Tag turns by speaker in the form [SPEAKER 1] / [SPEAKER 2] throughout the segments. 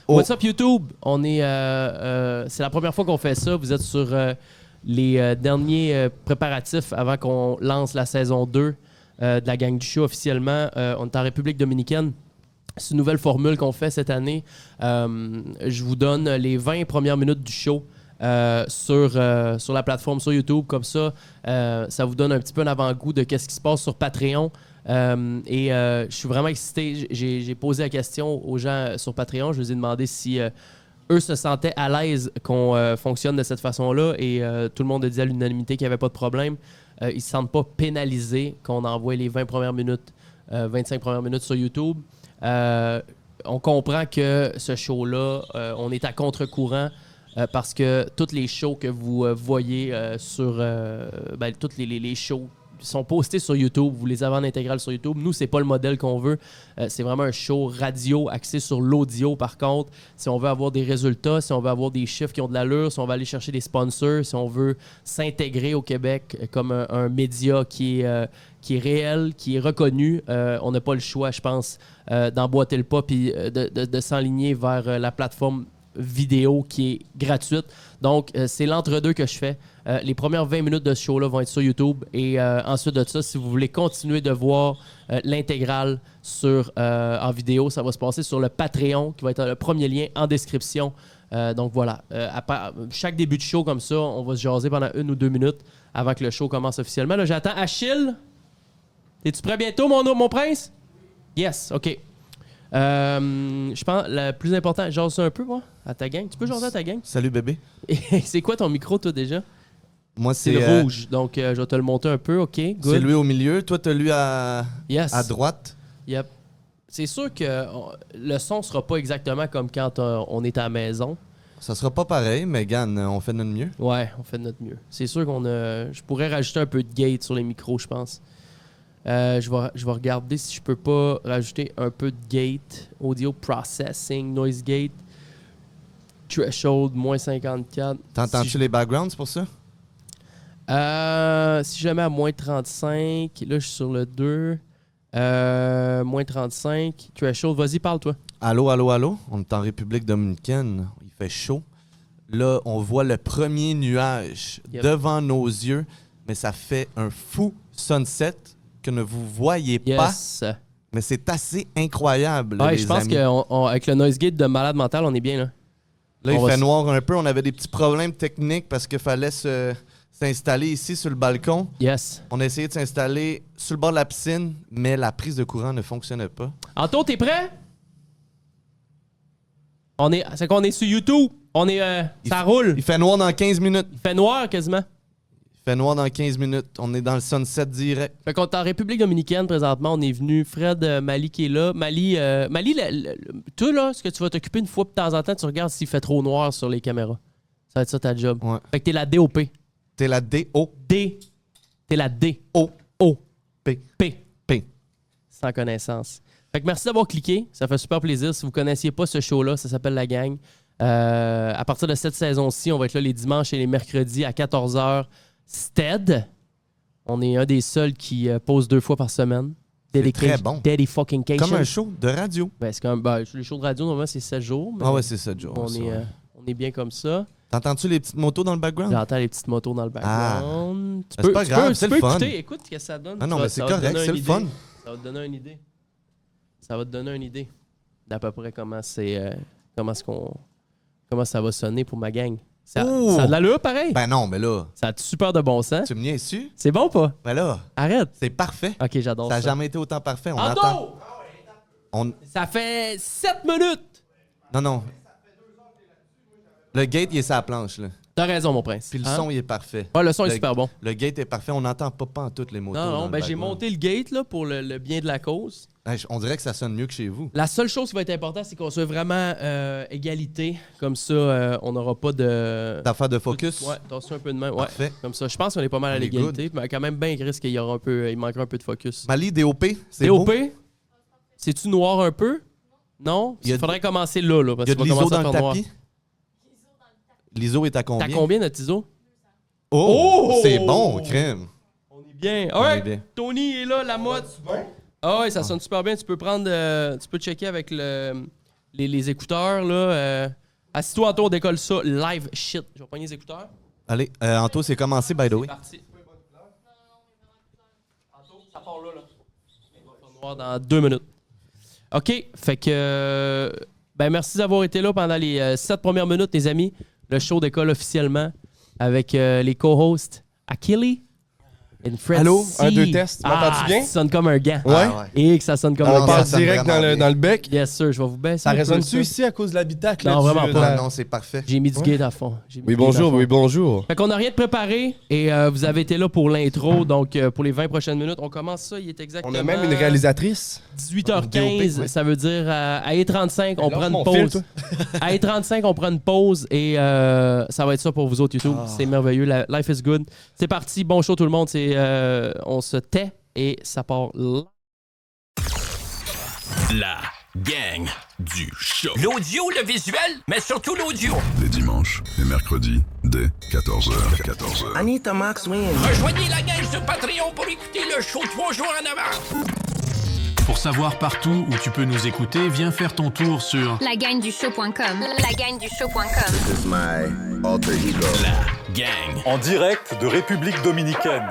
[SPEAKER 1] What's up YouTube? On est, c'est la première fois qu'on fait ça. Vous êtes sur les derniers préparatifs avant qu'on lance la saison 2 de la Gang du Show officiellement. On est en République dominicaine. C'est une nouvelle formule qu'on fait cette année. Je vous donne les 20 premières minutes du show sur la plateforme, sur YouTube. Comme ça, ça vous donne un petit peu un avant-goût de qu'est-ce qui se passe sur Patreon. Je suis vraiment excité. J'ai posé la question aux gens sur Patreon. Je leur ai demandé si eux se sentaient à l'aise qu'on fonctionne de cette façon-là. Et tout le monde a dit à l'unanimité qu'il n'y avait pas de problème. Ils ne se sentent pas pénalisés qu'on envoie les 20 premières minutes, 25 premières minutes sur YouTube. On comprend que ce show-là, on est à contre-courant parce que tous les shows que vous voyez sur... tous les shows sont postés sur YouTube. Vous les avez en intégrale sur YouTube. Nous, c'est pas le modèle qu'on veut. C'est vraiment un show radio axé sur l'audio, par contre. Si on veut avoir des résultats, si on veut avoir des chiffres qui ont de l'allure, si on veut aller chercher des sponsors, si on veut s'intégrer au Québec comme un média qui est réel, qui est reconnu, on n'a pas le choix, je pense, d'emboîter le pas puis de s'enligner vers la plateforme vidéo qui est gratuite. Donc, c'est l'entre-deux que je fais. Les premières 20 minutes de ce show-là vont être sur YouTube. Et ensuite de ça, si vous voulez continuer de voir l'intégrale en vidéo, ça va se passer sur le Patreon, qui va être le premier lien en description. Donc voilà, chaque début de show comme ça, on va se jaser pendant 1 ou 2 minutes avant que le show commence officiellement. Là, j'attends Achille. Es-tu prêt bientôt, mon prince? Yes, OK. Je pense le plus important, jase ça un peu, moi, à ta gang. Tu peux jaser à ta gang?
[SPEAKER 2] Salut, bébé.
[SPEAKER 1] C'est quoi ton micro, toi, déjà?
[SPEAKER 2] Moi,
[SPEAKER 1] c'est le rouge, donc je vais te le monter un peu, OK, good.
[SPEAKER 2] C'est lui au milieu, toi, t'as lui à droite.
[SPEAKER 1] Yep. C'est sûr que le son sera pas exactement comme quand on est à la maison.
[SPEAKER 2] Ça sera pas pareil, mais Gann, on fait notre mieux.
[SPEAKER 1] Ouais, on fait de notre mieux. C'est sûr je pourrais rajouter un peu de gate sur les micros, je pense. Je vais regarder si je peux pas rajouter un peu de gate, audio processing, noise gate, threshold, moins 54.
[SPEAKER 2] T'entends-tu les backgrounds pour ça?
[SPEAKER 1] Si je mets à moins 35, là je suis sur le 2, moins 35, threshold, vas-y, parle-toi.
[SPEAKER 2] Allô, allô, allô, on est en République dominicaine, il fait chaud. Là, on voit le premier nuage devant nos yeux, mais ça fait un fou sunset que ne vous voyez pas, mais c'est assez incroyable.
[SPEAKER 1] Ouais, je pense qu'avec le noise gate de malade mental, on est bien là.
[SPEAKER 2] Là, il fait noir un peu, on avait des petits problèmes techniques parce qu'il fallait s'installer ici sur le balcon.
[SPEAKER 1] Yes.
[SPEAKER 2] On a essayé de s'installer sur le bord de la piscine, mais la prise de courant ne fonctionnait pas.
[SPEAKER 1] Anto, t'es prêt? C'est qu'on est sur YouTube. Ça roule.
[SPEAKER 2] Il fait noir dans 15 minutes.
[SPEAKER 1] Il fait noir quasiment.
[SPEAKER 2] Il fait noir dans 15 minutes. On est dans le sunset direct.
[SPEAKER 1] Fait qu'on est en République dominicaine présentement. On est venu. Fred, Mali qui est là. Mali, toi, là, ce que tu vas t'occuper une fois de temps en temps, tu regardes s'il fait trop noir sur les caméras. Ça va être ça ta job.
[SPEAKER 2] Ouais.
[SPEAKER 1] Fait que t'es la DOP.
[SPEAKER 2] T'es la DO.
[SPEAKER 1] T'es la D.
[SPEAKER 2] O. P.
[SPEAKER 1] P. Sans connaissance. Fait que merci d'avoir cliqué. Ça fait super plaisir. Si vous ne connaissiez pas ce show-là, ça s'appelle La Gang. À partir de cette saison-ci, on va être là les dimanches et les mercredis à 14h. Stead. On est un des seuls qui pose 2 fois par semaine.
[SPEAKER 2] C'est très bon.
[SPEAKER 1] Daddy fucking Cation.
[SPEAKER 2] Comme un show de radio.
[SPEAKER 1] Ben, c'est comme, les shows de radio, normalement, c'est 7 jours.
[SPEAKER 2] Ah ouais, c'est 7 jours.
[SPEAKER 1] On est bien comme ça.
[SPEAKER 2] T'entends-tu les petites motos dans le background?
[SPEAKER 1] J'entends les petites motos dans le background.
[SPEAKER 2] C'est pas grave, c'est le fun.
[SPEAKER 1] Écoute ce que ça donne.
[SPEAKER 2] Ah non, mais c'est correct, c'est le fun.
[SPEAKER 1] Ça va te donner une idée. Ça va te donner une idée d'à peu près comment ça va sonner pour ma gang. Ça a de l'allure, pareil?
[SPEAKER 2] Ben non, mais là...
[SPEAKER 1] Ça a super de bon sens.
[SPEAKER 2] Tu me niaises dessus?
[SPEAKER 1] C'est bon pas?
[SPEAKER 2] Ben là...
[SPEAKER 1] Arrête.
[SPEAKER 2] C'est parfait.
[SPEAKER 1] OK, j'adore ça.
[SPEAKER 2] Ça n'a jamais été autant parfait. On
[SPEAKER 1] Ando!
[SPEAKER 2] entend...
[SPEAKER 1] Ça fait 7 minutes!
[SPEAKER 2] Non. Le gate, il est sur la planche, là.
[SPEAKER 1] T'as raison, mon prince.
[SPEAKER 2] Puis le son, il est parfait.
[SPEAKER 1] Ouais, le son est super bon.
[SPEAKER 2] Le gate est parfait. On n'entend pas en toutes les motos.
[SPEAKER 1] Non, ben j'ai monté le gate là, pour le bien de la cause.
[SPEAKER 2] On dirait que ça sonne mieux que chez vous.
[SPEAKER 1] La seule chose qui va être importante, c'est qu'on soit vraiment égalité. Comme ça, on n'aura pas de...
[SPEAKER 2] D'affaires de focus?
[SPEAKER 1] Ouais, t'as reçu un peu de main. Ouais.
[SPEAKER 2] Parfait.
[SPEAKER 1] Comme ça, je pense qu'on est pas mal à l'égalité. Mais quand même bien risque qu'il y aura il manquera un peu de focus.
[SPEAKER 2] Mali, DOP, c'est
[SPEAKER 1] DOP?
[SPEAKER 2] beau?
[SPEAKER 1] C'est-tu noir un peu? Non? Il faudrait commencer là. Parce
[SPEAKER 2] il y a de l'ISO dans le tapis?
[SPEAKER 1] Noir.
[SPEAKER 2] L'ISO est à combien?
[SPEAKER 1] T'as combien notre ISO?
[SPEAKER 2] Oh! C'est bon, crème.
[SPEAKER 1] On est bien. Ouais, Tony est là, la mode. Ah ouais, ça sonne super bien. Tu peux prendre... tu peux checker avec le les écouteurs, là. Assis-toi, Anto, on décolle ça live shit. Je vais prendre les écouteurs.
[SPEAKER 2] Allez, Anto, c'est commencé, by the way.
[SPEAKER 1] C'est parti. Anto, ça part là. Il va faire noir dans 2 minutes. OK, fait que... ben merci d'avoir été là pendant les 7 premières minutes, les amis. Le show décolle officiellement avec les co-hosts Achille et Fred.
[SPEAKER 3] Allô?
[SPEAKER 1] C.
[SPEAKER 3] 1, 2 tests. M'entends-tu bien?
[SPEAKER 1] Ça sonne comme un gant.
[SPEAKER 3] Ouais.
[SPEAKER 1] Et que ça sonne comme
[SPEAKER 2] Ah,
[SPEAKER 1] un
[SPEAKER 3] On
[SPEAKER 1] gant.
[SPEAKER 3] passe
[SPEAKER 2] ça sonne
[SPEAKER 3] direct
[SPEAKER 2] vraiment
[SPEAKER 3] dans le bec.
[SPEAKER 1] Yes, sir, je vais vous baisser.
[SPEAKER 3] Ça
[SPEAKER 1] un peu
[SPEAKER 3] résonne-tu ici à cause de l'habitacle?
[SPEAKER 1] Non, vraiment pas.
[SPEAKER 2] Ah, non, c'est parfait.
[SPEAKER 1] J'ai mis du gate à fond. J'ai mis
[SPEAKER 3] Oui,
[SPEAKER 1] du gate à
[SPEAKER 3] bonjour,
[SPEAKER 1] fond.
[SPEAKER 3] oui, bonjour.
[SPEAKER 1] Fait qu'on n'a rien de préparé et vous avez été là pour l'intro. Donc, pour les 20 prochaines minutes, on commence ça. Il est exactement...
[SPEAKER 3] On a même une réalisatrice.
[SPEAKER 1] 18h15, ça veut dire à 1h35, on prend une
[SPEAKER 3] mon
[SPEAKER 1] pause.
[SPEAKER 3] fil, toi.
[SPEAKER 1] À 1h35, on prend une pause et ça va être ça pour vous autres YouTube. C'est merveilleux. Life is good. C'est parti. Bon show tout le monde. On se tait et ça part là.
[SPEAKER 4] La gang du show. L'audio, le visuel, mais surtout l'audio.
[SPEAKER 5] Les dimanches et mercredis, dès 14h.
[SPEAKER 6] Anita Max Win.
[SPEAKER 4] Rejoignez la gang sur Patreon pour écouter le show 3 jours en avance.
[SPEAKER 7] Pour savoir partout où tu peux nous écouter, viens faire ton tour sur
[SPEAKER 8] lagagneduShow.com. LagagneduShow.com.
[SPEAKER 6] This is my alter ego.
[SPEAKER 4] La gang.
[SPEAKER 9] En direct de République Dominicaine.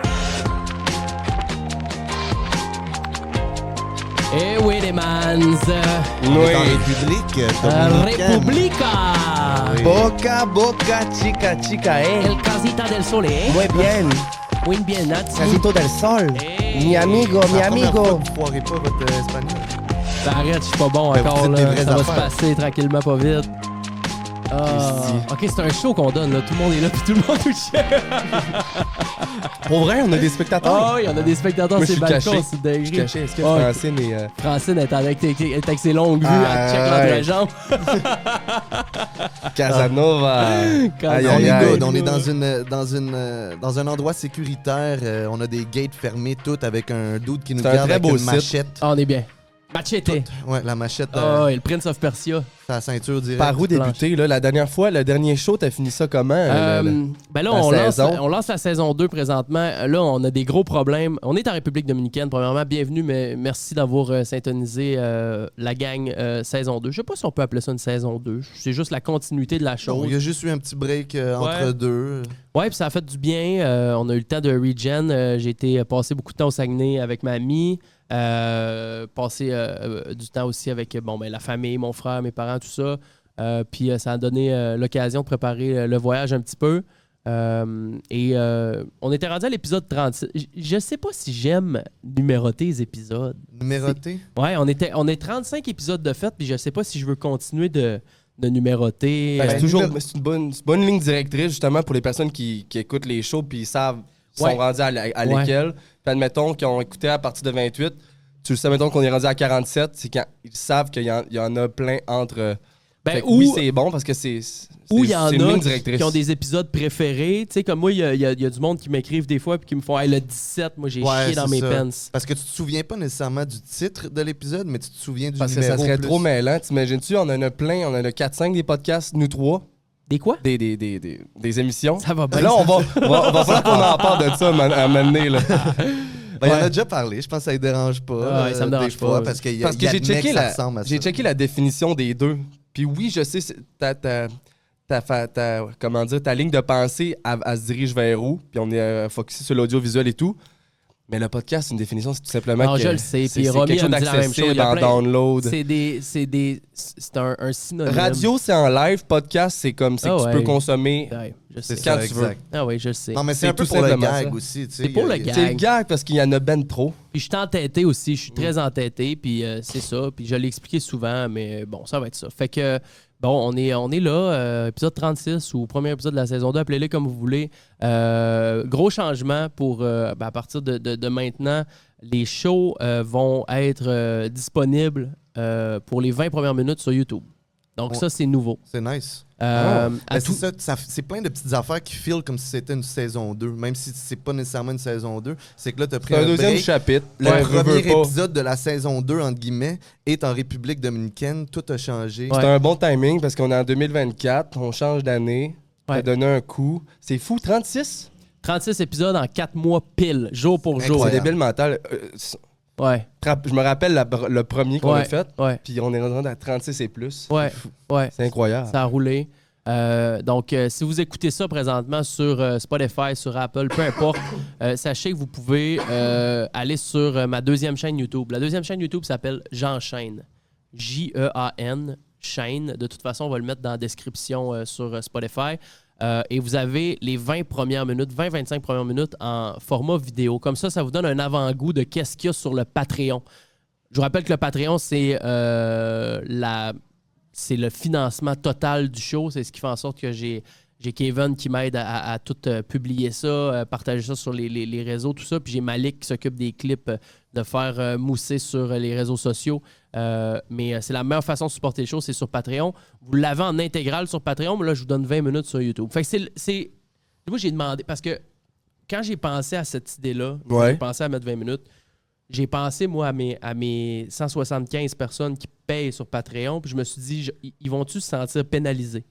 [SPEAKER 1] Eh oui, les mans.
[SPEAKER 2] On est en République dominicaine.
[SPEAKER 1] República.
[SPEAKER 3] Boca, boca, chica, chica,
[SPEAKER 1] El casita del sole, eh?
[SPEAKER 3] Muy bien.
[SPEAKER 1] Muy bien, Nati.
[SPEAKER 3] Casito del sol.
[SPEAKER 1] Hey.
[SPEAKER 3] Mi amigo, mi
[SPEAKER 2] La première fois
[SPEAKER 3] amigo.
[SPEAKER 2] que vous foirez pas votre espagnol.
[SPEAKER 1] Ben, arrête, je suis pas bon
[SPEAKER 2] Ben,
[SPEAKER 1] encore.
[SPEAKER 2] vous dites des
[SPEAKER 1] Là.
[SPEAKER 2] vraies
[SPEAKER 1] Ça va se
[SPEAKER 2] affaires.
[SPEAKER 1] passer tranquillement, pas vite. Ok, c'est un show qu'on donne. Là. Tout le monde est là, puis tout le monde touche.
[SPEAKER 3] Pour vrai, on a des spectateurs.
[SPEAKER 1] Oh, il y en a des spectateurs
[SPEAKER 3] Moi,
[SPEAKER 1] sur
[SPEAKER 3] je
[SPEAKER 1] le
[SPEAKER 3] suis
[SPEAKER 1] balcon.
[SPEAKER 3] caché.
[SPEAKER 1] C'est
[SPEAKER 3] Je suis
[SPEAKER 1] dingue.
[SPEAKER 3] caché. Est-ce que
[SPEAKER 1] Oh,
[SPEAKER 3] Francine est...
[SPEAKER 1] Francine est avec ses longues vues, elle check
[SPEAKER 3] ouais.
[SPEAKER 1] l'entrejambe.
[SPEAKER 3] Casanova. Aïe,
[SPEAKER 2] On
[SPEAKER 3] aïe,
[SPEAKER 2] est
[SPEAKER 3] aïe.
[SPEAKER 2] good, on est dans un endroit sécuritaire. On a des gates fermés toutes avec un dude qui nous
[SPEAKER 3] C'est un
[SPEAKER 2] garde
[SPEAKER 3] très
[SPEAKER 2] avec
[SPEAKER 3] beau
[SPEAKER 2] une
[SPEAKER 3] site.
[SPEAKER 2] machette.
[SPEAKER 1] Ah, on est bien. Machete.
[SPEAKER 2] Ouais, la machette
[SPEAKER 1] Ah, et le Prince of Persia.
[SPEAKER 2] sa ceinture direct.
[SPEAKER 3] Par où débuter, là? La dernière fois, le dernier show, t'as fini ça comment?
[SPEAKER 1] Ben là,
[SPEAKER 3] la saison.
[SPEAKER 1] on lance la saison 2 présentement. Là, on a des gros problèmes. On est en République dominicaine. Premièrement, bienvenue, mais merci d'avoir syntonisé la gang saison 2. Je sais pas si on peut appeler ça une saison 2. C'est juste la continuité de la
[SPEAKER 2] Non,
[SPEAKER 1] chose.
[SPEAKER 2] il y a juste eu un petit break entre deux.
[SPEAKER 1] Ouais, puis ça a fait du bien. On a eu le temps de regen. J'ai été passer beaucoup de temps au Saguenay avec ma amie. Passer du temps aussi avec la famille, mon frère, mes parents, tout ça. Puis ça a donné l'occasion de préparer le voyage un petit peu. On était rendu à l'épisode 36. Je sais pas si j'aime numéroter les épisodes.
[SPEAKER 2] Numéroté.
[SPEAKER 1] Ouais, on est 35 épisodes de fait, puis je sais pas si je veux continuer de numéroter.
[SPEAKER 3] Ben, c'est toujours
[SPEAKER 2] numéro-
[SPEAKER 3] c'est une bonne ligne directrice, justement, pour les personnes qui écoutent les shows puis ils savent ils
[SPEAKER 1] Ouais.
[SPEAKER 3] sont rendus à
[SPEAKER 1] Ouais.
[SPEAKER 3] lesquels. Puis admettons qu'ils ont écouté à partir de 28. Tu le sais, mettons qu'on est rendu à 47, c'est quand ils savent qu'il y en a plein entre... Fait que oui, c'est bon parce que c'est
[SPEAKER 1] Ou il y en
[SPEAKER 3] c'est une ligne
[SPEAKER 1] a
[SPEAKER 3] directrice.
[SPEAKER 1] qui ont des épisodes préférés. Tu sais, comme moi, il y a du monde qui m'écrivent des fois puis qui me font hey, le 17, moi j'ai chié dans
[SPEAKER 2] c'est
[SPEAKER 1] mes
[SPEAKER 2] ça.
[SPEAKER 1] pants.
[SPEAKER 2] Parce que tu te souviens pas nécessairement du titre de l'épisode, mais tu te souviens du
[SPEAKER 3] Parce que
[SPEAKER 2] numéro
[SPEAKER 3] ça serait
[SPEAKER 2] plus.
[SPEAKER 3] trop mêlant. T'imagines-tu, on en a plein, on en a 4-5 des podcasts, nous trois,
[SPEAKER 1] Des quoi?
[SPEAKER 3] des émissions.
[SPEAKER 1] Ça va bien.
[SPEAKER 3] Là, on va falloir qu'on en parle de ça à un moment donné, là.
[SPEAKER 2] Ben, il en
[SPEAKER 3] Ouais.
[SPEAKER 2] a déjà parlé, je pense que ça ne dérange pas.
[SPEAKER 1] Ah ouais, ça me dérange
[SPEAKER 2] des fois,
[SPEAKER 1] pas.
[SPEAKER 2] parce qu'il
[SPEAKER 3] Parce que j'ai checké,
[SPEAKER 2] j'ai
[SPEAKER 3] checké la définition des deux. Puis oui, je sais, comment dire, ta ligne de pensée, elle se dirige vers où. Puis on est focusé sur l'audiovisuel et tout. Mais le podcast, c'est une définition, c'est tout simplement
[SPEAKER 1] Non,
[SPEAKER 3] que
[SPEAKER 1] je le sais.
[SPEAKER 3] c'est
[SPEAKER 1] Puis Romy
[SPEAKER 3] quelque chose
[SPEAKER 1] a me dit la même chose. Il y
[SPEAKER 3] d'accessible
[SPEAKER 1] a
[SPEAKER 3] en
[SPEAKER 1] plein-
[SPEAKER 3] download.
[SPEAKER 1] C'est un synonyme.
[SPEAKER 3] Radio, c'est en live. Podcast, c'est comme
[SPEAKER 1] Ah
[SPEAKER 3] que tu
[SPEAKER 1] ouais.
[SPEAKER 3] peux consommer
[SPEAKER 1] Ouais, je
[SPEAKER 2] C'est
[SPEAKER 1] sais.
[SPEAKER 3] quand
[SPEAKER 2] ça,
[SPEAKER 3] tu veux.
[SPEAKER 2] exact.
[SPEAKER 1] Ah oui, je le sais.
[SPEAKER 2] Non, mais
[SPEAKER 3] C'est
[SPEAKER 2] c'est un peu
[SPEAKER 3] tout
[SPEAKER 2] pour le
[SPEAKER 3] simplement
[SPEAKER 2] gag
[SPEAKER 3] ça.
[SPEAKER 2] aussi. tu sais,
[SPEAKER 1] C'est pour
[SPEAKER 2] il y a-
[SPEAKER 1] le gag.
[SPEAKER 3] C'est le gag parce qu'il y en a ben trop.
[SPEAKER 1] Puis je suis entêté aussi, je suis très entêté, puis c'est ça. Puis je l'ai expliqué souvent, mais bon, ça va être ça. Fait que, bon, on est là, épisode 36 ou premier épisode de la saison 2, appelez-le comme vous voulez. Gros changement pour, à partir de maintenant, les shows vont être disponibles pour les 20 premières minutes sur YouTube. Donc
[SPEAKER 2] Ouais.
[SPEAKER 1] ça, c'est nouveau.
[SPEAKER 2] C'est nice.
[SPEAKER 1] À
[SPEAKER 2] Ben,
[SPEAKER 1] tout-
[SPEAKER 2] c'est ça, c'est plein de petites affaires qui filent comme si c'était une saison 2, même si c'est pas nécessairement une saison 2. C'est que là, t'as pris
[SPEAKER 3] C'est un deuxième
[SPEAKER 2] break.
[SPEAKER 3] chapitre.
[SPEAKER 2] Le
[SPEAKER 3] Ouais,
[SPEAKER 2] premier
[SPEAKER 3] veux pas.
[SPEAKER 2] épisode de la saison 2, entre guillemets, est en République dominicaine. Tout a changé.
[SPEAKER 1] Ouais.
[SPEAKER 3] C'est un bon timing parce qu'on est en 2024, on change d'année. Ça
[SPEAKER 1] Ouais.
[SPEAKER 3] a donné un coup. C'est fou, 36?
[SPEAKER 1] 36 épisodes en 4 mois pile, jour pour jour.
[SPEAKER 3] C'est
[SPEAKER 2] Incroyable.
[SPEAKER 3] débile mental.
[SPEAKER 1] Ouais.
[SPEAKER 3] Je me rappelle le premier qu'on a fait,
[SPEAKER 1] puis
[SPEAKER 3] on est rendu à 36 et plus.
[SPEAKER 1] Ouais.
[SPEAKER 3] C'est incroyable.
[SPEAKER 1] Ça a roulé. Donc, si vous écoutez ça présentement sur Spotify, sur Apple, peu importe, sachez que vous pouvez aller sur ma deuxième chaîne YouTube. La deuxième chaîne YouTube s'appelle J'enchaîne. J-E-A-N, chaîne. De toute façon, on va le mettre dans la description sur Spotify. Et vous avez les 20-25 premières minutes en format vidéo. Comme ça vous donne un avant-goût de qu'est-ce qu'il y a sur le Patreon. Je vous rappelle que le Patreon, c'est le financement total du show. C'est ce qui fait en sorte que j'ai Kevin qui m'aide à tout publier ça, partager ça sur les réseaux, tout ça. Puis j'ai Malik qui s'occupe des clips, de faire mousser sur les réseaux sociaux. Mais c'est la meilleure façon de supporter le show, c'est sur Patreon. Vous l'avez en intégrale sur Patreon, mais là, je vous donne 20 minutes sur YouTube. Fait que moi, j'ai demandé, parce que quand j'ai pensé à cette idée-là, j'ai pensé à mettre 20 minutes, j'ai pensé, moi, à mes 175 personnes qui payent sur Patreon, puis je me suis dit, ils vont-tu se sentir pénalisés?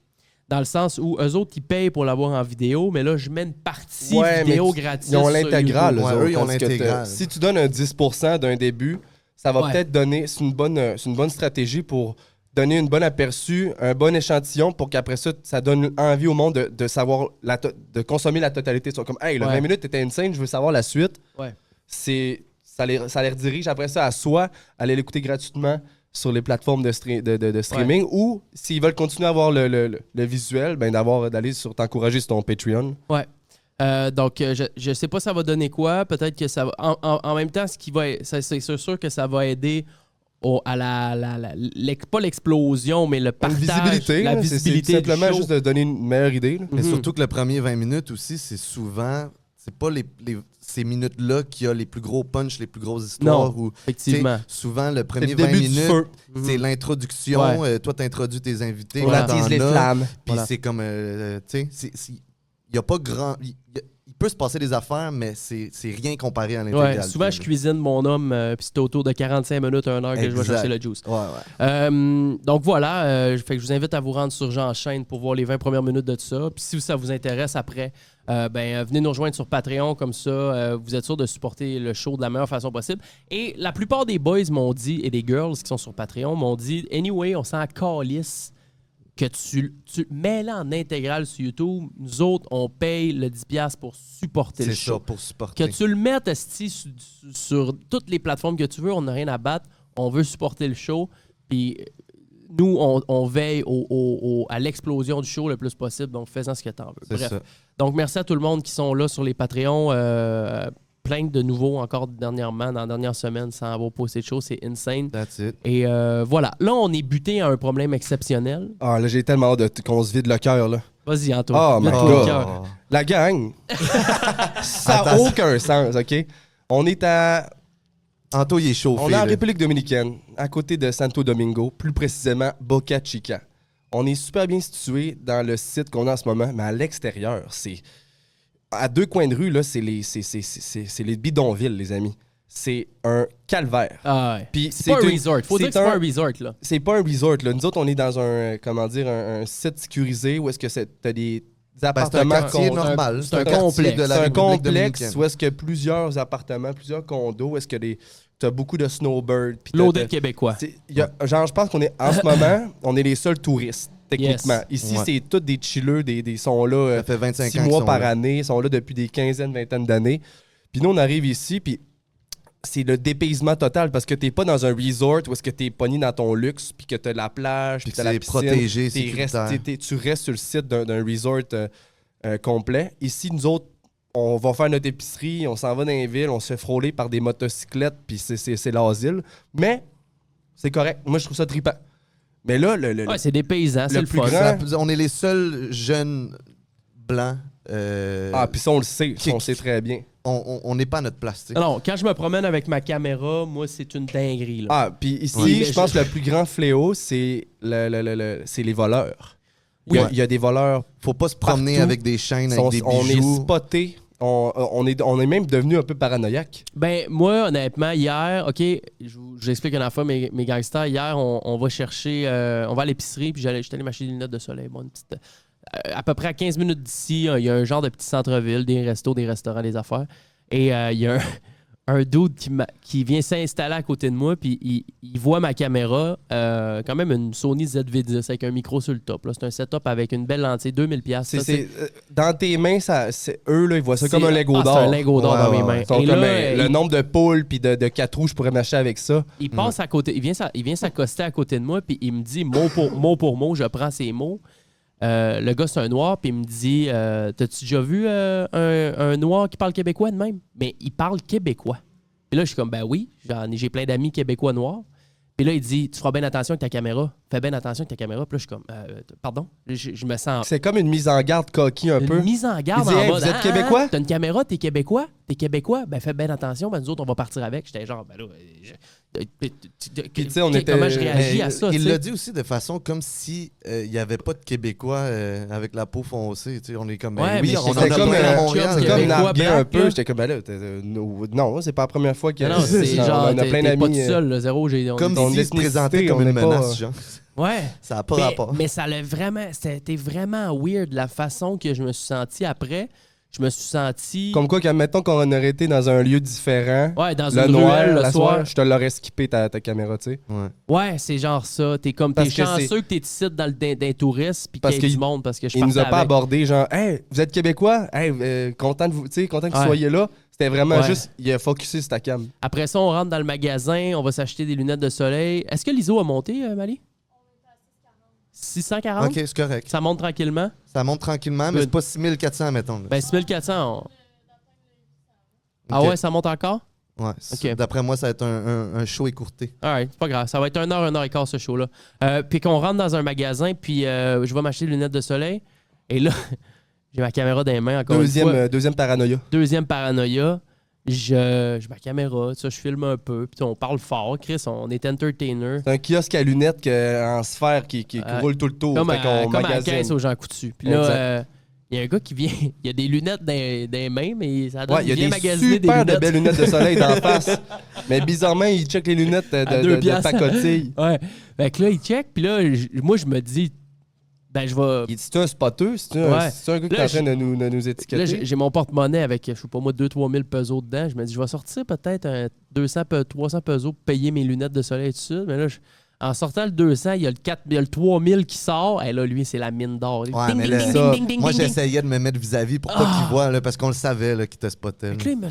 [SPEAKER 1] Dans le sens où eux autres, ils payent pour l'avoir en vidéo, mais là, je mets une partie vidéo gratis.
[SPEAKER 3] Ils ont l'intégrale.
[SPEAKER 2] Eux, ils ont l'intégrale.
[SPEAKER 3] Si tu donnes un 10% d'un début, ça va peut-être donner... C'est une bonne stratégie pour donner une bonne aperçu, un bon échantillon pour qu'après ça donne envie au monde de savoir, de consommer la totalité. Ils sont comme, hey, le 20 minutes était insane, je veux savoir la suite.
[SPEAKER 1] Ouais.
[SPEAKER 3] Ça les redirige après ça à soit aller l'écouter gratuitement sur les plateformes de streaming ou s'ils veulent continuer à avoir le visuel, ben d'aller t'encourager sur ton Patreon.
[SPEAKER 1] Ouais. Donc, je sais pas ça va donner quoi. Peut-être que ça va... En même temps, c'est sûr que ça va aider à pas l'explosion, mais le partage.
[SPEAKER 3] La visibilité. C'est simplement juste de donner une meilleure idée.
[SPEAKER 2] Mais surtout que le premier 20 minutes aussi, c'est souvent... C'est pas ces minutes-là qui a les plus gros punchs, les plus grosses histoires.
[SPEAKER 1] Non, effectivement.
[SPEAKER 2] Souvent, le premier 20 minutes, c'est l'introduction. Toi, t'introduis tes invités.
[SPEAKER 3] On attise les flammes.
[SPEAKER 2] Puis c'est comme... tu sais, il n'y a pas grand... Il peut se passer des affaires, mais c'est rien comparé à l'intégralité.
[SPEAKER 1] Souvent, je cuisine mon homme, puis c'est autour de 45 minutes, 1 heure que je vais chercher le juice. Donc voilà, fait que je vous invite à vous rendre sur J'enchaîne pour voir les 20 premières minutes de ça. Puis si ça vous intéresse après, venez nous rejoindre sur Patreon, comme ça, vous êtes sûr de supporter le show de la meilleure façon possible. Et la plupart des boys m'ont dit, et des girls qui sont sur Patreon, m'ont dit, anyway, on s'en calisse que tu mets-la en intégrale sur YouTube. Nous autres, on paye le 10$ pour supporter le show.
[SPEAKER 2] C'est ça, pour supporter.
[SPEAKER 1] Que tu le mettes sur toutes les plateformes que tu veux, on n'a rien à battre. On veut supporter le show. Puis nous, on veille à l'explosion du show le plus possible. Donc, fais-en ce que tu en veux. Bref.
[SPEAKER 2] Ça.
[SPEAKER 1] Donc, merci à tout le monde qui sont là sur les Patreons. Plein de nouveaux encore dernièrement, dans la dernière semaine, sans avoir posté de choses. C'est insane.
[SPEAKER 2] That's it.
[SPEAKER 1] Et voilà. Là, on est buté à un problème exceptionnel.
[SPEAKER 3] Ah, là, j'ai tellement hâte qu'on se vide le cœur, là.
[SPEAKER 1] Vas-y, Anto.
[SPEAKER 3] Oh, my God. La gang, ça n'a aucun sens, OK? On est à...
[SPEAKER 2] Anto, il est chauffé.
[SPEAKER 3] On est en République dominicaine, à côté de Santo Domingo, plus précisément Boca Chica. On est super bien situé dans le site qu'on a en ce moment, mais à l'extérieur, c'est... À 2 coins de rue, là, c'est les bidonvilles, les amis. C'est un calvaire.
[SPEAKER 1] Ah ouais. Puis c'est pas un resort. Faut dire que c'est pas un resort, là.
[SPEAKER 3] C'est pas un resort, là. Nous autres, on est dans un site sécurisé où est-ce que t'as des appartements...
[SPEAKER 2] c'est un quartier normal.
[SPEAKER 1] C'est un complexe.
[SPEAKER 3] C'est un complexe où est-ce que plusieurs appartements, plusieurs condos, où est-ce que t'as beaucoup de snowbirds.
[SPEAKER 1] L'audit québécois.
[SPEAKER 3] Je pense qu'on est, en ce moment, on est les seuls touristes. Techniquement.
[SPEAKER 1] Yes.
[SPEAKER 3] Ici, c'est tous des chilleux, des sont là 6 mois par année, ils sont là depuis des quinzaines, vingtaines d'années. Puis nous, on arrive ici, puis c'est le dépaysement total parce que t'es pas dans un resort où est-ce que t'es pogné dans ton luxe, puis que t'as la plage, puis t'as la piscine.
[SPEAKER 2] Protégé,
[SPEAKER 3] tu restes sur le site d'un resort complet. Ici, nous autres, on va faire notre épicerie, on s'en va dans les villes, on se fait frôler par des motocyclettes, puis c'est l'asile. Mais c'est correct. Moi, je trouve ça trippant. Mais là,
[SPEAKER 1] c'est des paysans, c'est le
[SPEAKER 3] plus
[SPEAKER 1] fun.
[SPEAKER 3] grand.
[SPEAKER 2] On est les seuls jeunes blancs.
[SPEAKER 3] Puis ça, on le sait. On sait très bien.
[SPEAKER 2] On n'est pas à notre place.
[SPEAKER 1] Non, quand je me promène avec ma caméra, moi, c'est une dinguerie. Là.
[SPEAKER 3] Puis ici, je pense que le plus grand fléau, c'est les voleurs. Il y a des voleurs.
[SPEAKER 2] Faut pas se promener
[SPEAKER 3] partout.
[SPEAKER 2] avec des chaînes, avec des bijoux.
[SPEAKER 3] On est spotés. On est même devenu un peu paranoïaque.
[SPEAKER 1] Ben, moi, honnêtement, hier, OK, j'explique une fois mes gangsters. Hier, on va chercher, on va à l'épicerie, puis j'étais allé m'acheter des lunettes de soleil. Bon, à peu près à 15 minutes d'ici, il y a un genre de petit centre-ville, des restos, des restaurants, des affaires. Et il y a un dude qui vient s'installer à côté de moi, puis il voit ma caméra, quand même une Sony ZV-10 avec un micro sur le top. Là. C'est un setup avec une belle lentille, 2000$.
[SPEAKER 3] Dans tes mains, eux, là, ils voient ça comme un lingot d'or.
[SPEAKER 1] C'est un lingot d'or dans mes mains.
[SPEAKER 3] Et là, le nombre de poules puis de 4 roues, je pourrais m'acheter avec ça.
[SPEAKER 1] Il passe à côté, il vient s'accoster à côté de moi, puis il me dit mot pour mot, je prends ses mots. Le gars, c'est un noir, puis il me dit t'as-tu déjà vu un noir qui parle québécois de même? Mais il parle québécois. Puis là, je suis comme ben oui, j'ai plein d'amis québécois noirs. Puis là, il dit tu feras bien attention avec ta caméra. Fais bien attention avec ta caméra. Puis là, je suis comme pardon, je me sens.
[SPEAKER 3] C'est comme une mise en garde coquille un peu.
[SPEAKER 1] Une mise en garde
[SPEAKER 3] il dit,
[SPEAKER 1] en mode
[SPEAKER 3] vous êtes québécois?
[SPEAKER 1] T'as une caméra, t'es québécois? T'es québécois? Ben fais bien attention, ben nous autres, on va partir avec. J'étais genre, ben là.
[SPEAKER 3] Puis, on était...
[SPEAKER 1] Comment je réagis à ça?
[SPEAKER 2] Il l'a dit aussi de façon comme si il n'y avait pas de Québécois avec la peau foncée. On est comme,
[SPEAKER 1] ouais,
[SPEAKER 2] oui,
[SPEAKER 1] mais
[SPEAKER 2] on
[SPEAKER 1] c'est
[SPEAKER 2] a
[SPEAKER 3] comme
[SPEAKER 2] à Montréal.
[SPEAKER 3] C'est comme narguer un peu.
[SPEAKER 1] Là.
[SPEAKER 3] J'étais comme, ben là, non, c'est pas la première fois que...
[SPEAKER 1] Non, c'est genre,
[SPEAKER 3] on a plein
[SPEAKER 1] t'es pas
[SPEAKER 3] d'amis.
[SPEAKER 1] tout seul, là, zéro.
[SPEAKER 2] Comme s'il se présentait comme une menace, genre.
[SPEAKER 1] Ouais.
[SPEAKER 2] Ça n'a pas rapport.
[SPEAKER 1] Mais ça l'a vraiment... C'était vraiment weird, la façon que je me suis senti après. Je me suis senti...
[SPEAKER 3] Comme quoi, mettons qu'on aurait été dans un lieu différent.
[SPEAKER 1] Ouais, dans
[SPEAKER 3] le
[SPEAKER 1] une
[SPEAKER 3] noir,
[SPEAKER 1] ruelle,
[SPEAKER 3] le
[SPEAKER 1] soir.
[SPEAKER 3] je te l'aurais skippé ta caméra, tu sais.
[SPEAKER 1] Ouais, c'est genre ça. T'es chanceux que t'es ici dans le touristes puis qu'il y ait du monde parce que je
[SPEAKER 3] il nous a pas
[SPEAKER 1] avec.
[SPEAKER 3] abordé genre, hey, vous êtes Québécois? Hey, content de vous, content que vous soyez là. C'était vraiment juste, il a focusé sur ta cam.
[SPEAKER 1] Après ça, on rentre dans le magasin, on va s'acheter des lunettes de soleil. Est-ce que l'ISO a monté, Mali? 640?
[SPEAKER 2] OK, c'est correct.
[SPEAKER 1] Ça monte tranquillement?
[SPEAKER 2] Ça monte tranquillement, mais c'est pas 6400, mettons. Là.
[SPEAKER 1] Ben, 6400, Ah ouais, ça monte encore?
[SPEAKER 2] Ouais.
[SPEAKER 1] Okay.
[SPEAKER 2] D'après moi, ça va être un show écourté.
[SPEAKER 1] Alright, c'est pas grave. Ça va être 1 heure et quart, ce show-là. Puis qu'on rentre dans un magasin, puis je vais m'acheter des lunettes de soleil. Et là, j'ai ma caméra dans les mains encore une fois.
[SPEAKER 3] Deuxième paranoïa.
[SPEAKER 1] Deuxième paranoïa. J'ai ma caméra, ça, je filme un peu, puis on parle fort. Chris, on est entertainer.
[SPEAKER 3] C'est un kiosque à lunettes en sphère qui roule tout le tour.
[SPEAKER 1] Comme à la
[SPEAKER 3] magasine.
[SPEAKER 1] caisse aux gens coutus. Puis là, il y a un gars qui vient, il y a des lunettes dans les mains, mais ça donne
[SPEAKER 3] il y a des
[SPEAKER 1] magasiner
[SPEAKER 3] super
[SPEAKER 1] des
[SPEAKER 3] de belles lunettes de soleil d'en face. Mais bizarrement, il check les lunettes de pacotille.
[SPEAKER 1] Ouais. Fait que là, il check, puis là, moi, je me dis, ben, je vais...
[SPEAKER 3] C'est un spotteux? C'est un gars qui est en train de nous étiqueter?
[SPEAKER 1] Là, j'ai mon porte-monnaie avec, je sais pas moi, 2-3 000 pesos dedans. Je me dis, je vais sortir peut-être 200-300 pesos pour payer mes lunettes de soleil et tout ça. Mais là, en sortant le 200, il y a le 3000 qui sort. Et là, lui, c'est la mine d'or.
[SPEAKER 2] Ouais, mais là, moi, j'essayais de me mettre vis-à-vis pour pas qu'il voit, là, parce qu'on le savait là, qu'il te spottait.
[SPEAKER 1] Là, il me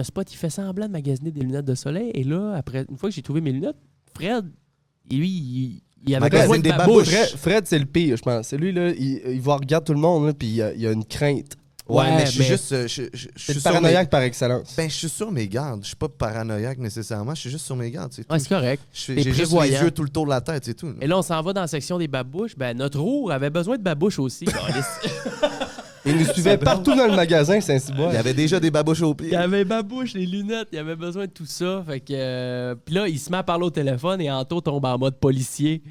[SPEAKER 1] spot, il fait semblant de magasiner des lunettes de soleil. Et là, après, une fois que j'ai trouvé mes lunettes, Fred, lui, il avait besoin de babouche.
[SPEAKER 3] Fred, c'est le pire, je pense. C'est lui, là, il va regarder tout le monde, là, puis il a une crainte.
[SPEAKER 2] Ouais, mais je suis juste.
[SPEAKER 3] Je suis paranoïaque par excellence.
[SPEAKER 2] Ben, je suis sur mes gardes. Je suis pas paranoïaque nécessairement. Je suis juste sur mes gardes. C'est
[SPEAKER 1] ouais, c'est correct.
[SPEAKER 2] J'ai juste les yeux tout le tour de la tête, c'est tout.
[SPEAKER 1] Et là, on s'en va dans la section des babouches. Ben, notre roue avait besoin de babouche aussi.
[SPEAKER 3] Il nous suivait partout dans le magasin, Saint-Cyboire.
[SPEAKER 2] Il y avait déjà des babouches au pied.
[SPEAKER 1] Il y avait babouche, les lunettes, il avait besoin de tout ça. Fait que. Puis là, il se met à parler au téléphone et Anto tombe en mode policier.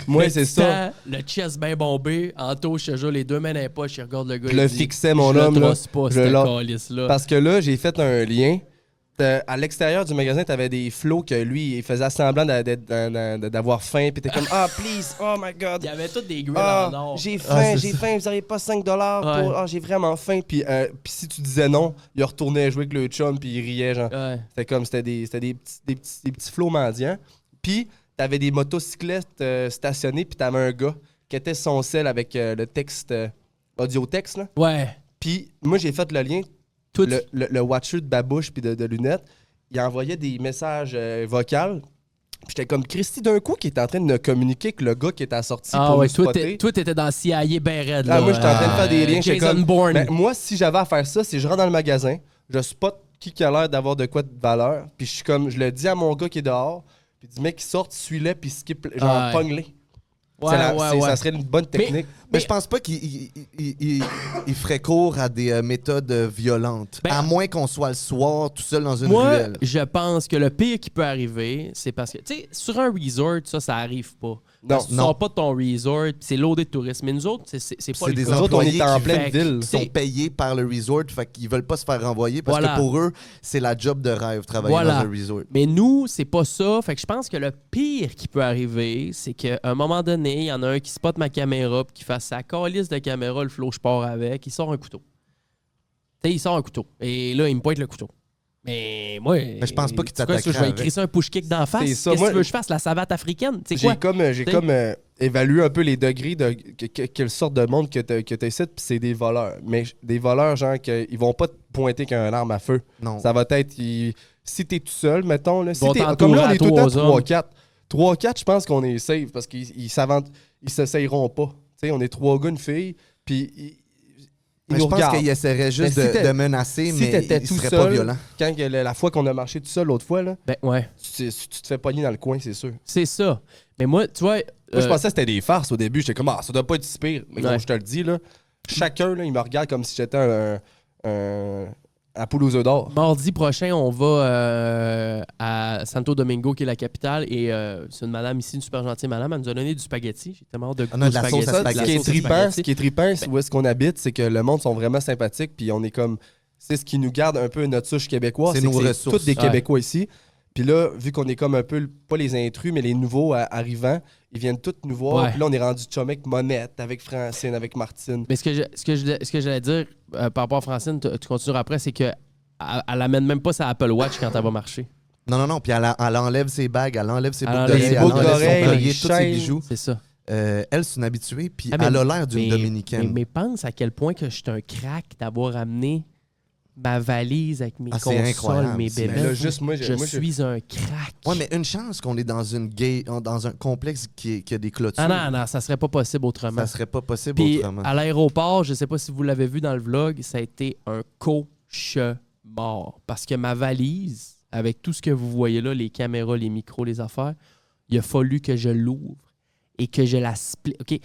[SPEAKER 3] Moi, c'est ça.
[SPEAKER 1] Le chest bien bombé. Anto, je te jure, les deux mains dans les poches, il regarde le gars.
[SPEAKER 3] Je le fixais, mon homme. Là.
[SPEAKER 1] Là.
[SPEAKER 3] Parce que là, j'ai fait un lien. À l'extérieur du magasin, t'avais des flots que lui, il faisait semblant d'avoir faim. Puis t'es comme, please, oh my god.
[SPEAKER 1] Il y avait toutes des grilles en or.
[SPEAKER 3] J'ai faim, vous n'avez pas 5$ pour. j'ai vraiment faim. Puis si tu disais non, il retournait jouer avec le chum, puis il riait. Genre. C'était comme, c'était des petits flots mendiants. Puis t'avais des motocyclettes stationnés, puis t'avais un gars qui était son sel avec le texte, audio-texte. Là.
[SPEAKER 1] Ouais.
[SPEAKER 3] Puis moi, j'ai fait le lien. Le watcher de babouche puis de lunettes, il envoyait des messages vocaux. Puis j'étais comme Christy d'un coup qui était en train de communiquer avec le gars qui était sorti pour nous spotter.
[SPEAKER 1] Toi, t'étais dans CIA ben raide. Là,
[SPEAKER 3] moi, j'étais en train de faire des liens.
[SPEAKER 1] Jason Bourne.
[SPEAKER 3] Ben, moi, si j'avais à faire ça, c'est je rentre dans le magasin, je spot qui a l'air d'avoir de quoi de valeur, puis je le dis à mon gars qui est dehors, puis du mec qui sort, suis-le, puis skip, genre pogne-les. Ça serait une bonne technique.
[SPEAKER 2] Mais je pense pas qu'il ferait cours à des méthodes violentes. À moins qu'on soit le soir tout seul dans une ruelle.
[SPEAKER 1] Je pense que le pire qui peut arriver, c'est parce que, tu sais, sur un resort, ça arrive pas.
[SPEAKER 3] Non,
[SPEAKER 1] tu sors pas de ton resort, c'est loadé de touristes. Mais nous autres, c'est pas le
[SPEAKER 2] des
[SPEAKER 1] cas.
[SPEAKER 2] employés
[SPEAKER 3] on est en pleine ville.
[SPEAKER 2] Qui sont payés par le resort, fait qu'ils veulent pas se faire renvoyer parce que pour eux, c'est la job de rêve, travailler dans un resort.
[SPEAKER 1] Mais nous, c'est pas ça. Fait que je pense que le pire qui peut arriver, c'est qu'à un moment donné, il y en a un qui spot ma caméra puis qui fasse sa calisse de caméra, le flow je pars avec, il sort un couteau. Tu sais, il sort un couteau. Et là, il me pointe le couteau. Mais moi.
[SPEAKER 2] Mais je pense pas qu'il
[SPEAKER 1] c'est quoi,
[SPEAKER 2] t'attaquerait
[SPEAKER 1] je vais
[SPEAKER 2] avec.
[SPEAKER 1] écrire ça un push-kick d'en face.
[SPEAKER 3] C'est
[SPEAKER 1] Qu'est-ce
[SPEAKER 3] ça,
[SPEAKER 1] que
[SPEAKER 3] moi-
[SPEAKER 1] tu veux que je fasse? La savate africaine? C'est
[SPEAKER 3] J'ai
[SPEAKER 1] quoi?
[SPEAKER 3] comme évalué un peu les degrés de quelle sorte de monde que tu essaies, puis c'est des voleurs. Mais des voleurs, genre, ils vont pas te pointer qu'un arme à feu.
[SPEAKER 2] Non.
[SPEAKER 3] Ça va être. Si t'es tout seul, mettons, là,
[SPEAKER 1] vont
[SPEAKER 3] comme là, on est tout le temps
[SPEAKER 1] t'entourer à
[SPEAKER 3] 3-4. 3-4, je pense qu'on est safe parce qu'ils s'essayeront pas. Tu sais, on est 3 gars, une fille, puis ils
[SPEAKER 2] Mais
[SPEAKER 3] nous
[SPEAKER 2] je pense
[SPEAKER 3] regardent.
[SPEAKER 2] qu'il essaierait juste
[SPEAKER 3] Mais si
[SPEAKER 2] de menacer,
[SPEAKER 3] si
[SPEAKER 2] mais
[SPEAKER 3] t'étais
[SPEAKER 2] il
[SPEAKER 3] tout
[SPEAKER 2] serait
[SPEAKER 3] seul,
[SPEAKER 2] pas violent.
[SPEAKER 3] Quand la fois qu'on a marché tout seul l'autre fois, là,
[SPEAKER 1] Ben ouais.
[SPEAKER 3] tu te fais pogner dans le coin, c'est sûr.
[SPEAKER 1] C'est ça. Mais moi, tu vois.
[SPEAKER 3] Moi, je pensais que c'était des farces au début. J'étais comme, ça doit pas être si pire. Mais
[SPEAKER 1] Ouais.
[SPEAKER 3] comme je te le dis, là, chacun, là, il me regarde comme si j'étais un poule aux œufs d'or.
[SPEAKER 1] Mardi prochain, on va à Santo Domingo, qui est la capitale, et c'est une madame ici, une super gentille madame, elle nous a donné du spaghetti. J'ai tellement hâte de goûter
[SPEAKER 2] a
[SPEAKER 1] au
[SPEAKER 2] de la sauce à
[SPEAKER 1] spaghetti.
[SPEAKER 2] spaghetti.
[SPEAKER 3] Ce qui est
[SPEAKER 1] La sauce à
[SPEAKER 3] trippant,
[SPEAKER 1] spaghetti.
[SPEAKER 3] ce qui est trippant, où est-ce qu'on habite, c'est que le monde sont vraiment sympathiques, puis on est comme, c'est ce qui nous garde un peu notre souche québécoise.
[SPEAKER 2] C'est
[SPEAKER 3] que
[SPEAKER 2] nos
[SPEAKER 3] c'est
[SPEAKER 2] ressources.
[SPEAKER 3] tous des
[SPEAKER 1] Ouais.
[SPEAKER 3] Québécois ici. Puis là, vu qu'on est comme un peu, pas les intrus, mais les nouveaux arrivants, ils viennent tous nous voir.
[SPEAKER 1] Ouais.
[SPEAKER 3] Puis là, on est rendu chum avec Monette, avec Francine, avec Martine.
[SPEAKER 1] Mais ce que j'allais dire par rapport à Francine, tu continueras après, c'est que elle amène même pas sa Apple Watch quand elle va marcher.
[SPEAKER 2] Non. Puis elle enlève ses bagues, elle enlève ses
[SPEAKER 1] Elle
[SPEAKER 2] boucles
[SPEAKER 1] enlève
[SPEAKER 2] d'oreilles,
[SPEAKER 1] ses
[SPEAKER 2] elle
[SPEAKER 1] boucles
[SPEAKER 2] enlève son
[SPEAKER 3] d'oreilles,
[SPEAKER 2] collier,
[SPEAKER 3] les
[SPEAKER 2] tous ses
[SPEAKER 3] chaînes.
[SPEAKER 2] bijoux.
[SPEAKER 1] C'est ça.
[SPEAKER 2] Elle, c'est une habituée, puis
[SPEAKER 1] Ah, mais-
[SPEAKER 2] elle a l'air d'une
[SPEAKER 1] mais-
[SPEAKER 2] Dominicaine.
[SPEAKER 1] Mais pense à quel point que je suis un crack d'avoir amené ma valise avec mes
[SPEAKER 2] Ah, c'est
[SPEAKER 1] consoles,
[SPEAKER 2] incroyable,
[SPEAKER 1] mes
[SPEAKER 2] ça.
[SPEAKER 1] bébés.
[SPEAKER 3] Mais là, juste moi,
[SPEAKER 1] je suis un crack.
[SPEAKER 2] Ouais, mais une chance qu'on est dans un complexe qui a des clôtures.
[SPEAKER 1] Ah non, ça serait pas possible autrement.
[SPEAKER 2] Ça serait pas possible
[SPEAKER 1] Puis
[SPEAKER 2] autrement.
[SPEAKER 1] à l'aéroport, je sais pas si vous l'avez vu dans le vlog, ça a été un cauchemar. Parce que ma valise, avec tout ce que vous voyez là, les caméras, les micros, les affaires, il a fallu que je l'ouvre et que je la split. OK.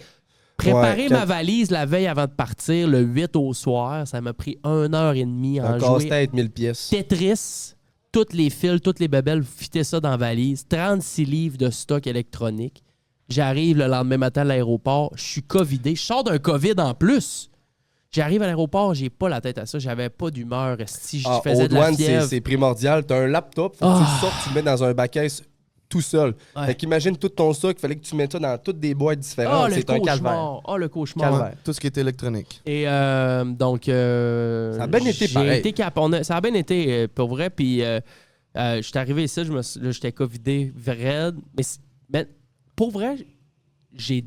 [SPEAKER 1] Préparer
[SPEAKER 3] Ouais,
[SPEAKER 1] ma valise la veille avant de partir, le 8 au soir, ça m'a pris 1h30 à
[SPEAKER 3] Un
[SPEAKER 1] en jouer.
[SPEAKER 3] casse-tête 1000 pièces.
[SPEAKER 1] Tetris, toutes les fils, toutes les bébelles, fitter ça dans la valise. 36 livres de stock électronique. J'arrive le lendemain matin à l'aéroport, je suis covidé. Je sors d'un COVID en plus. J'arrive à l'aéroport, j'ai pas la tête à ça. J'avais pas d'humeur. Si je faisais
[SPEAKER 3] Aux
[SPEAKER 1] de la
[SPEAKER 3] douanes,
[SPEAKER 1] fièvre.
[SPEAKER 3] c'est primordial. T'as un laptop, faut que tu le sortes, tu le mets dans un bac-caisse tout seul.
[SPEAKER 1] Ouais.
[SPEAKER 3] Fait qu'imagine tout ton stock, il fallait que tu mettes ça dans toutes des boîtes différentes.
[SPEAKER 1] le
[SPEAKER 3] C'est un calvaire.
[SPEAKER 1] cauchemar. Le cauchemar.
[SPEAKER 3] Calvaire.
[SPEAKER 2] Tout ce qui est électronique.
[SPEAKER 1] Et donc.
[SPEAKER 3] Ça a bien été
[SPEAKER 1] j'ai
[SPEAKER 3] pareil.
[SPEAKER 1] été ça a bien été pour vrai. Puis je suis arrivé ici, là, j'étais covidé raide. Mais pour vrai, j'ai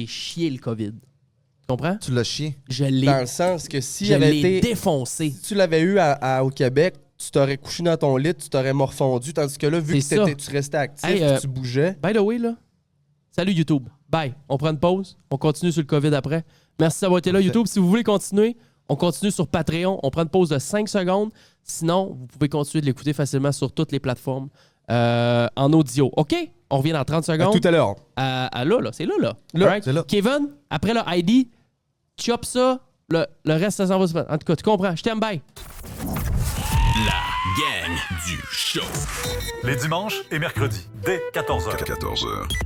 [SPEAKER 1] chié le COVID. Tu comprends?
[SPEAKER 2] Tu l'as chié.
[SPEAKER 1] Je l'ai
[SPEAKER 3] Dans le sens que s'il
[SPEAKER 1] je
[SPEAKER 3] avait
[SPEAKER 1] l'ai
[SPEAKER 3] été.
[SPEAKER 1] défoncé.
[SPEAKER 3] Si tu l'avais eu au Québec, tu t'aurais couché dans ton lit, tu t'aurais morfondu, tandis que là, vu
[SPEAKER 1] C'est
[SPEAKER 3] que
[SPEAKER 1] ça.
[SPEAKER 3] tu restais actif,
[SPEAKER 1] Hey,
[SPEAKER 3] puis tu bougeais.
[SPEAKER 1] By the way, là, salut YouTube. Bye. On prend une pause. On continue sur le COVID après. Merci d'avoir été là, YouTube. Si vous voulez continuer, on continue sur Patreon. On prend une pause de 5 secondes. Sinon, vous pouvez continuer de l'écouter facilement sur toutes les plateformes en audio. OK? On revient dans 30
[SPEAKER 3] À
[SPEAKER 1] secondes.
[SPEAKER 3] tout à l'heure.
[SPEAKER 1] Là. C'est là.
[SPEAKER 3] Là,
[SPEAKER 1] Alright?
[SPEAKER 2] c'est là.
[SPEAKER 1] Kevin, après le ID, chop ça. Le reste, ça s'en va. En tout cas, tu comprends. Je t'aime. Bye.
[SPEAKER 4] La gang du show.
[SPEAKER 9] Les dimanches et mercredis, dès 14h.
[SPEAKER 5] 14h.